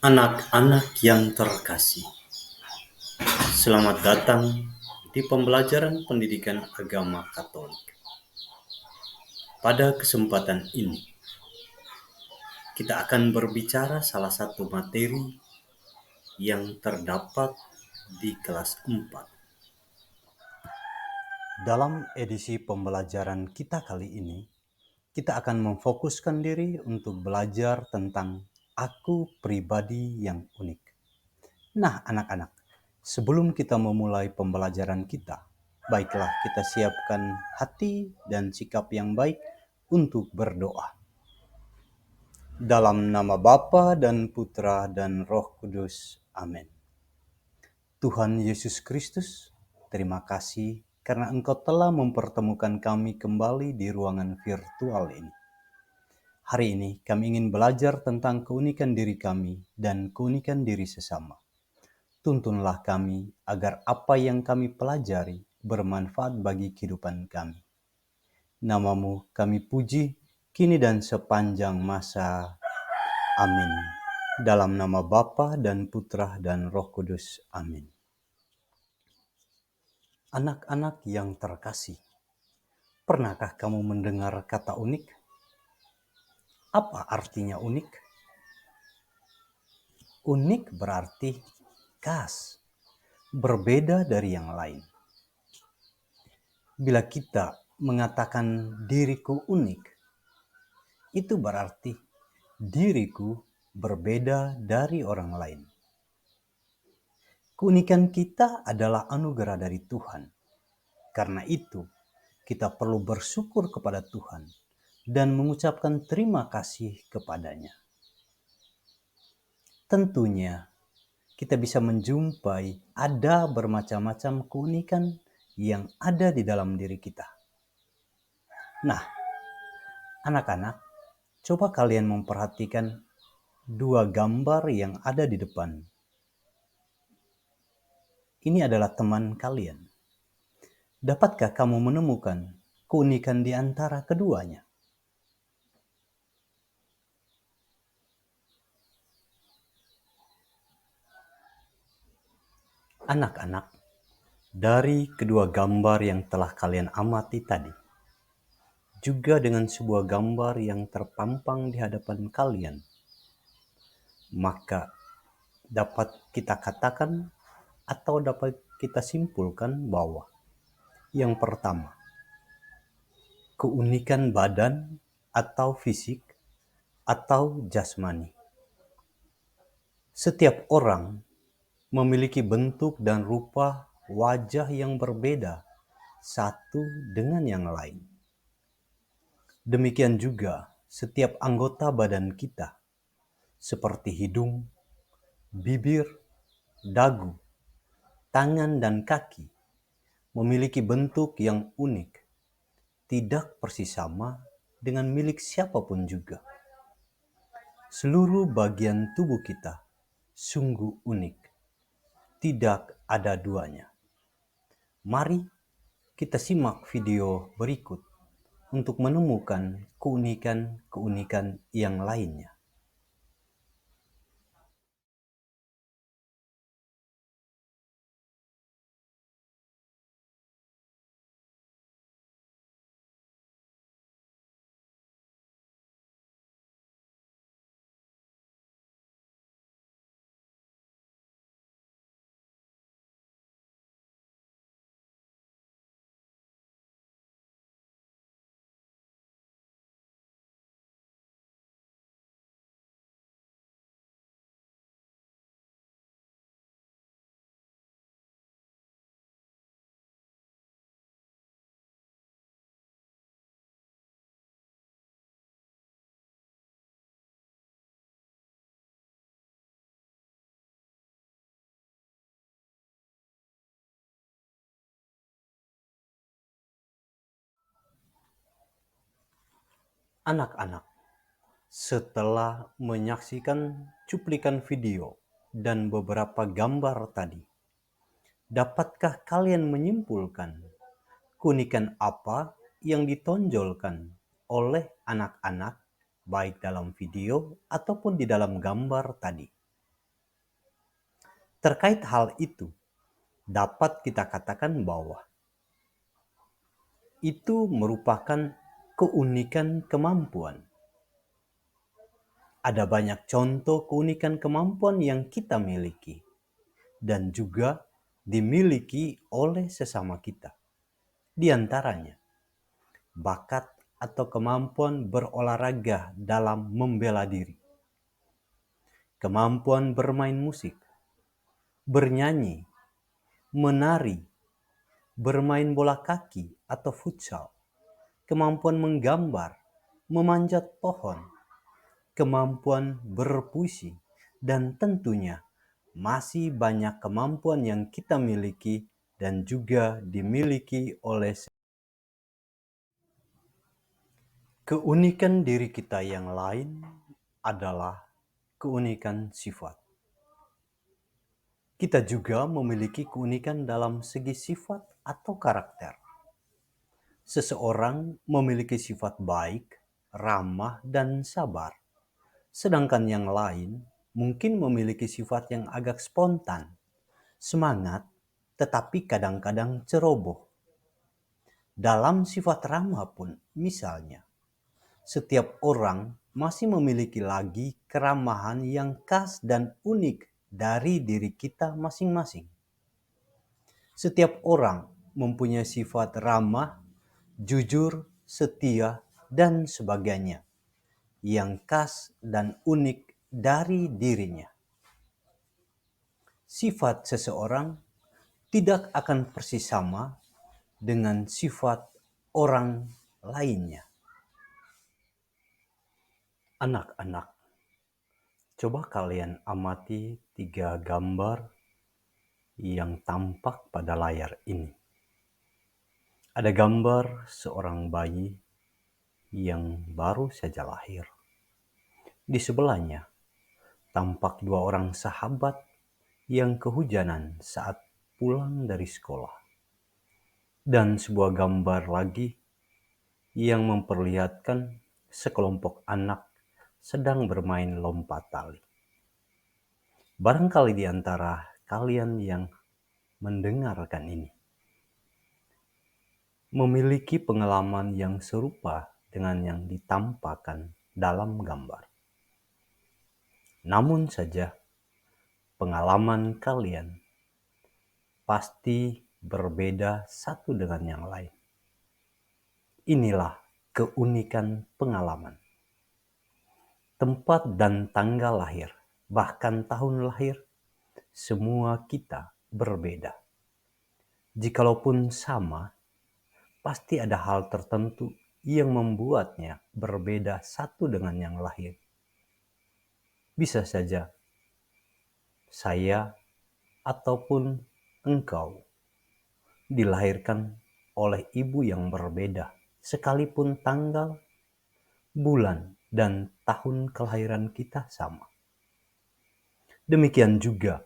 Anak-anak yang terkasih, selamat datang di pembelajaran pendidikan agama Katolik. Pada kesempatan ini, kita akan berbicara salah satu materi yang terdapat di kelas 4. Dalam edisi pembelajaran kita kali ini, kita akan memfokuskan diri untuk belajar tentang aku pribadi yang unik. Nah, anak-anak, sebelum kita memulai pembelajaran kita, baiklah kita siapkan hati dan sikap yang baik untuk berdoa. Dalam nama Bapa dan Putra dan Roh Kudus. Amin. Tuhan Yesus Kristus, terima kasih karena Engkau telah mempertemukan kami kembali di ruangan virtual ini. Hari ini kami ingin belajar tentang keunikan diri kami dan keunikan diri sesama. Tuntunlah kami agar apa yang kami pelajari bermanfaat bagi kehidupan kami. Namamu kami puji, kini dan sepanjang masa. Amin. Dalam nama Bapa dan Putra dan Roh Kudus. Amin. Anak-anak yang terkasih, pernahkah kamu mendengar kata unik? Apa artinya unik? Unik berarti khas, berbeda dari yang lain. Bila kita mengatakan diriku unik, itu berarti diriku berbeda dari orang lain. Keunikan kita adalah anugerah dari Tuhan. Karena itu, kita perlu bersyukur kepada Tuhan dan mengucapkan terima kasih kepadanya. Tentunya, kita bisa menjumpai ada bermacam-macam keunikan yang ada di dalam diri kita. Nah, anak-anak, coba kalian memperhatikan dua gambar yang ada di depan. Ini adalah teman kalian. Dapatkah kamu menemukan keunikan di antara keduanya? Anak-anak, dari kedua gambar yang telah kalian amati tadi, juga dengan sebuah gambar yang terpampang di hadapan kalian, maka dapat kita katakan atau dapat kita simpulkan bahwa yang pertama, keunikan badan atau fisik atau jasmani. Setiap orang memiliki bentuk dan rupa wajah yang berbeda satu dengan yang lain. Demikian juga setiap anggota badan kita, seperti hidung, bibir, dagu, tangan, dan kaki, memiliki bentuk yang unik, tidak persis sama dengan milik siapapun juga. Seluruh bagian tubuh kita sungguh unik, tidak ada duanya. Mari kita simak video berikut untuk menemukan keunikan-keunikan yang lainnya. Anak-anak, setelah menyaksikan cuplikan video dan beberapa gambar tadi, dapatkah kalian menyimpulkan keunikan apa yang ditonjolkan oleh anak-anak baik dalam video ataupun di dalam gambar tadi? Terkait hal itu, dapat kita katakan bahwa itu merupakan keunikan kemampuan. Ada banyak contoh keunikan kemampuan yang kita miliki dan juga dimiliki oleh sesama kita. Di antaranya, bakat atau kemampuan berolahraga dalam membela diri, kemampuan bermain musik, bernyanyi, menari, bermain bola kaki atau futsal, kemampuan menggambar, memanjat pohon, kemampuan berpuisi, dan tentunya masih banyak kemampuan yang kita miliki dan juga dimiliki oleh. Keunikan diri kita yang lain adalah keunikan sifat. Kita juga memiliki keunikan dalam segi sifat atau karakter. Seseorang memiliki sifat baik, ramah, dan sabar. Sedangkan yang lain mungkin memiliki sifat yang agak spontan, semangat, tetapi kadang-kadang ceroboh. Dalam sifat ramah pun, misalnya, setiap orang masih memiliki lagi keramahan yang khas dan unik dari diri kita masing-masing. Setiap orang mempunyai sifat ramah, jujur, setia, dan sebagainya yang khas dan unik dari dirinya. Sifat seseorang tidak akan persis sama dengan sifat orang lainnya. Anak-anak, coba kalian amati 3 gambar yang tampak pada layar ini. Ada gambar seorang bayi yang baru saja lahir. Di sebelahnya tampak 2 orang sahabat yang kehujanan saat pulang dari sekolah. Dan sebuah gambar lagi yang memperlihatkan sekelompok anak sedang bermain lompat tali. Barangkali di antara kalian yang mendengarkan ini memiliki pengalaman yang serupa dengan yang ditampakkan dalam gambar. Namun saja, pengalaman kalian pasti berbeda satu dengan yang lain. Inilah keunikan pengalaman. Tempat dan tanggal lahir, bahkan tahun lahir, semua kita berbeda. Jikalaupun sama, pasti ada hal tertentu yang membuatnya berbeda satu dengan yang lain. Bisa saja saya ataupun engkau dilahirkan oleh ibu yang berbeda, sekalipun tanggal, bulan, dan tahun kelahiran kita sama. Demikian juga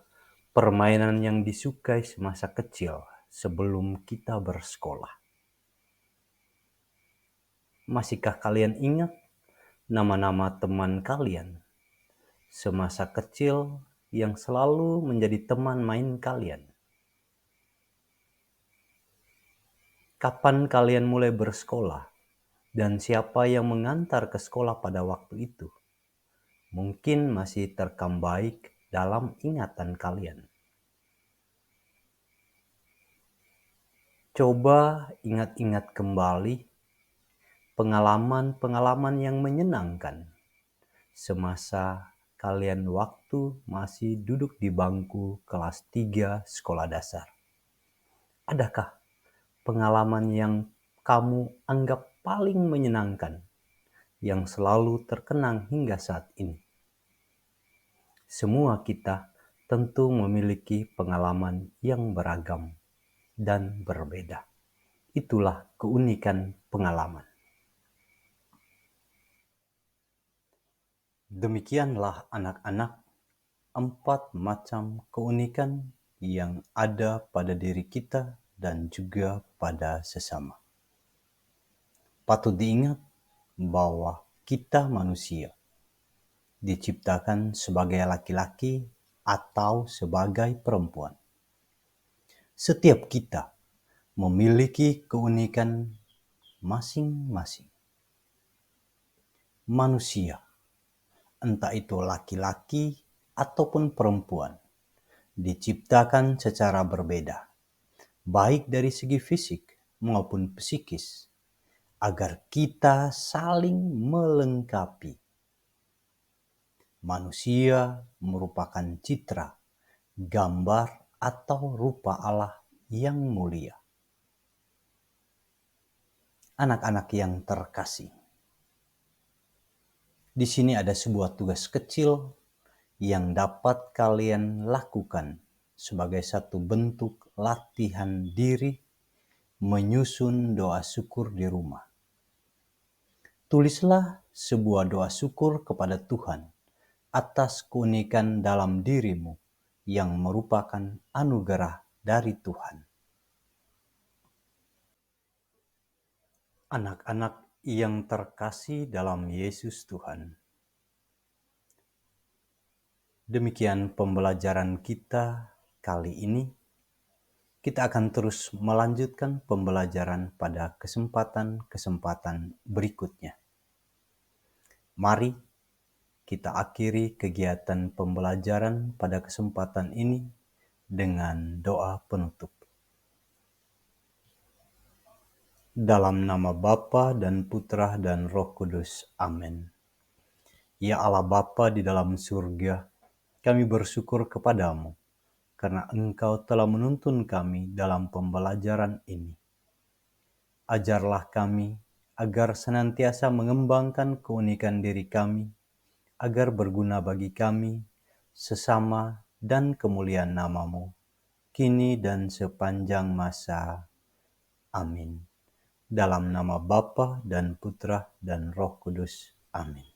permainan yang disukai semasa kecil sebelum kita bersekolah. Masihkah kalian ingat nama-nama teman kalian semasa kecil yang selalu menjadi teman main kalian? Kapan kalian mulai bersekolah dan siapa yang mengantar ke sekolah pada waktu itu? Mungkin masih terekam baik dalam ingatan kalian. Coba ingat-ingat kembali pengalaman-pengalaman yang menyenangkan semasa kalian waktu masih duduk di bangku kelas 3 sekolah dasar. Adakah pengalaman yang kamu anggap paling menyenangkan yang selalu terkenang hingga saat ini? Semua kita tentu memiliki pengalaman yang beragam dan berbeda. Itulah keunikan pengalaman. Demikianlah anak-anak 4 macam keunikan yang ada pada diri kita dan juga pada sesama. Patut diingat bahwa kita manusia diciptakan sebagai laki-laki atau sebagai perempuan. Setiap kita memiliki keunikan masing-masing. Manusia, entah itu laki-laki ataupun perempuan, diciptakan secara berbeda, baik dari segi fisik maupun psikis, agar kita saling melengkapi. Manusia merupakan citra, gambar, atau rupa Allah yang mulia. Anak-anak yang terkasih, di sini ada sebuah tugas kecil yang dapat kalian lakukan sebagai satu bentuk latihan diri menyusun doa syukur di rumah. Tulislah sebuah doa syukur kepada Tuhan atas keunikan dalam dirimu yang merupakan anugerah dari Tuhan. Anak-anak yang terkasih dalam Yesus Tuhan, demikian pembelajaran kita kali ini. Kita akan terus melanjutkan pembelajaran pada kesempatan-kesempatan berikutnya. Mari kita akhiri kegiatan pembelajaran pada kesempatan ini dengan doa penutup. Dalam nama Bapa dan Putra dan Roh Kudus. Amin. Ya Allah Bapa di dalam surga, kami bersyukur kepadamu karena Engkau telah menuntun kami dalam pembelajaran ini. Ajarlah kami agar senantiasa mengembangkan keunikan diri kami, agar berguna bagi kami, sesama, dan kemuliaan nama-Mu, kini dan sepanjang masa. Amin. Dalam nama Bapa dan Putra dan Roh Kudus. Amin.